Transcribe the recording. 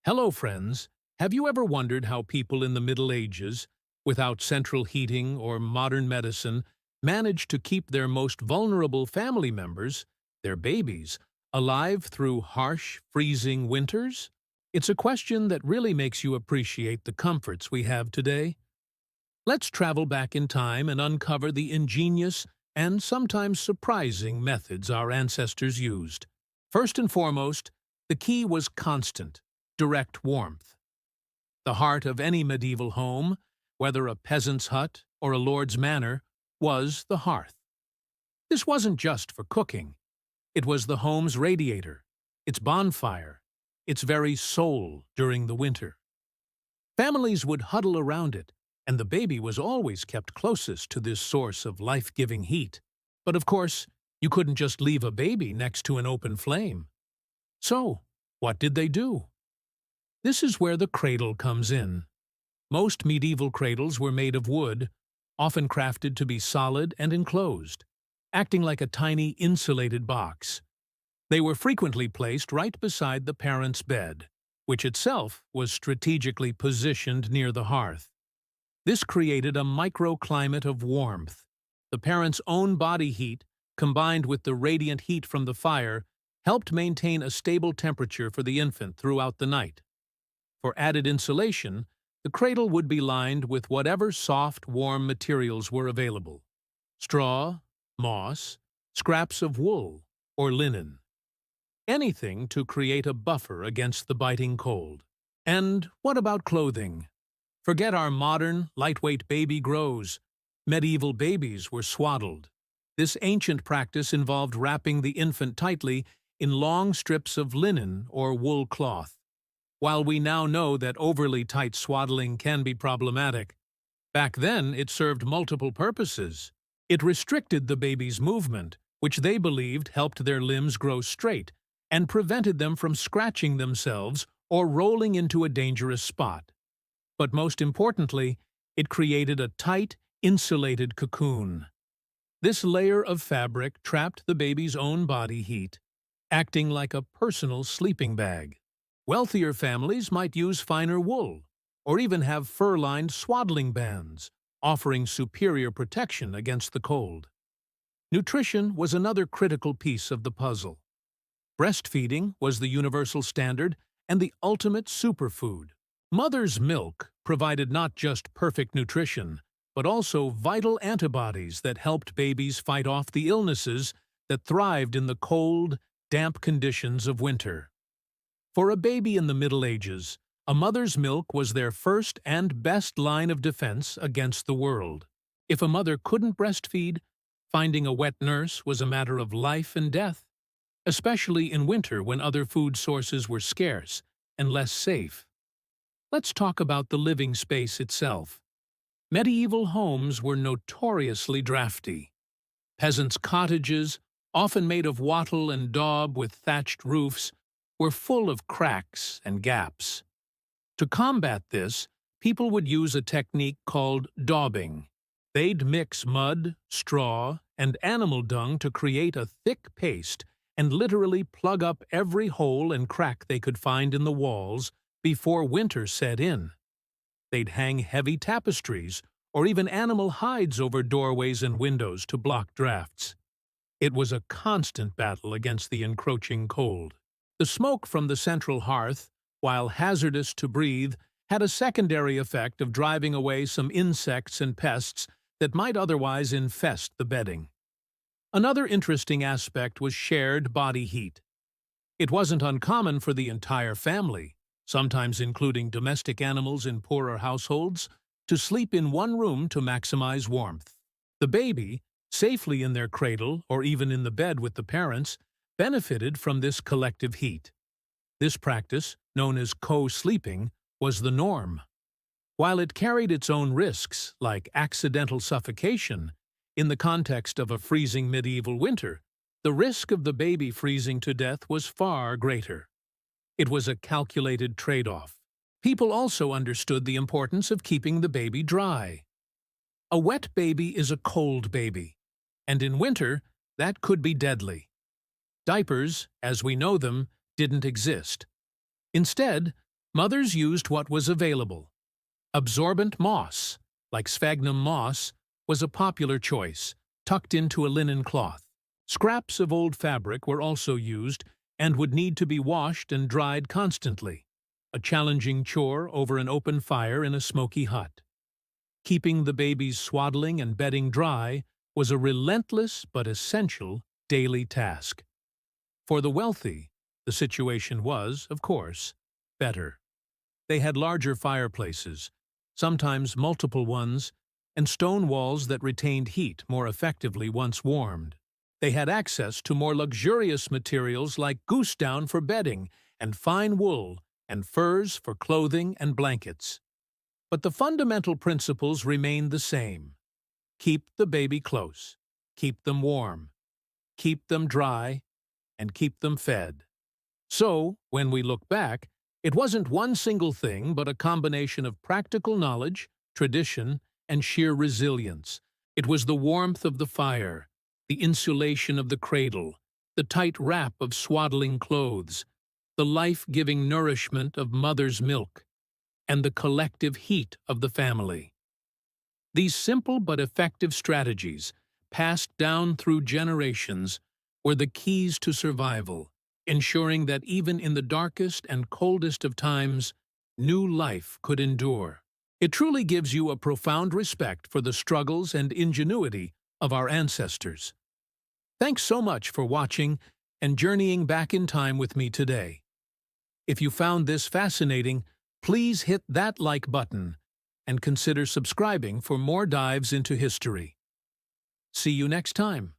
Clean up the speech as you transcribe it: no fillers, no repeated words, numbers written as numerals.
Hello, friends. Have you ever wondered how people in the Middle Ages, without central heating or modern medicine, managed to keep their most vulnerable family members, their babies, alive through harsh, freezing winters? It's a question that really makes you appreciate the comforts we have today. Let's travel back in time and uncover the ingenious and sometimes surprising methods our ancestors used. First and foremost, the key was constant, direct warmth. The heart of any medieval home, whether a peasant's hut or a lord's manor, was the hearth. This wasn't just for cooking. It was the home's radiator, its bonfire, its very soul during the winter. Families would huddle around it, and the baby was always kept closest to this source of life-giving heat. But of course, you couldn't just leave a baby next to an open flame. So, what did they do? This is where the cradle comes in. Most medieval cradles were made of wood, often crafted to be solid and enclosed, acting like a tiny insulated box. They were frequently placed right beside the parent's bed, which itself was strategically positioned near the hearth. This created a microclimate of warmth. The parent's own body heat, combined with the radiant heat from the fire, helped maintain a stable temperature for the infant throughout the night. For added insulation, the cradle would be lined with whatever soft, warm materials were available: straw, moss, scraps of wool, or linen. Anything to create a buffer against the biting cold. And what about clothing? Forget our modern, lightweight baby grows. Medieval babies were swaddled. This ancient practice involved wrapping the infant tightly in long strips of linen or wool cloth. While we now know that overly tight swaddling can be problematic, back then it served multiple purposes. It restricted the baby's movement, which they believed helped their limbs grow straight, and prevented them from scratching themselves or rolling into a dangerous spot. But most importantly, it created a tight, insulated cocoon. This layer of fabric trapped the baby's own body heat, acting like a personal sleeping bag. Wealthier families might use finer wool, or even have fur-lined swaddling bands, offering superior protection against the cold. Nutrition was another critical piece of the puzzle. Breastfeeding was the universal standard and the ultimate superfood. Mother's milk provided not just perfect nutrition, but also vital antibodies that helped babies fight off the illnesses that thrived in the cold, damp conditions of winter. For a baby in the Middle Ages, a mother's milk was their first and best line of defense against the world. If a mother couldn't breastfeed, finding a wet nurse was a matter of life and death, especially in winter when other food sources were scarce and less safe. Let's talk about the living space itself. Medieval homes were notoriously drafty. Peasants' cottages, often made of wattle and daub with thatched roofs, were full of cracks and gaps. To combat this, people would use a technique called daubing. They'd mix mud, straw, and animal dung to create a thick paste and literally plug up every hole and crack they could find in the walls before winter set in. They'd hang heavy tapestries or even animal hides over doorways and windows to block drafts. It was a constant battle against the encroaching cold. The smoke from the central hearth, while hazardous to breathe, had a secondary effect of driving away some insects and pests that might otherwise infest the bedding. Another interesting aspect was shared body heat. It wasn't uncommon for the entire family, sometimes including domestic animals in poorer households, to sleep in one room to maximize warmth. The baby, safely in their cradle or even in the bed with the parents, benefited from this collective heat. This practice, known as co-sleeping, was the norm. While it carried its own risks, like accidental suffocation, in the context of a freezing medieval winter, the risk of the baby freezing to death was far greater. It was a calculated trade-off. People also understood the importance of keeping the baby dry. A wet baby is a cold baby, and in winter, that could be deadly. Diapers, as we know them, didn't exist. Instead, Mothers used what was available. Absorbent moss, like sphagnum moss, was a popular choice, tucked into a linen cloth. Scraps of old fabric were also used and would need to be washed and dried constantly, a challenging chore over an open fire in a smoky hut. Keeping the baby's swaddling and bedding dry was a relentless but essential daily task. For the wealthy, the situation was, of course, better. They had larger fireplaces, sometimes multiple ones, and stone walls that retained heat more effectively once warmed. They had access to more luxurious materials like goose down for bedding and fine wool and furs for clothing and blankets. But the fundamental principles remained the same. Keep the baby close, keep them warm, keep them dry, and keep them fed. So, when we look back, it wasn't one single thing but a combination of practical knowledge, tradition, and sheer resilience. It was the warmth of the fire, the insulation of the cradle, the tight wrap of swaddling clothes, the life-giving nourishment of mother's milk, and the collective heat of the family. These simple but effective strategies, passed down through generations, were the keys to survival, ensuring that even in the darkest and coldest of times, new life could endure. It truly gives you a profound respect for the struggles and ingenuity of our ancestors. Thanks so much for watching and journeying back in time with me today. If you found this fascinating, please hit that like button and consider subscribing for more dives into history. See you next time.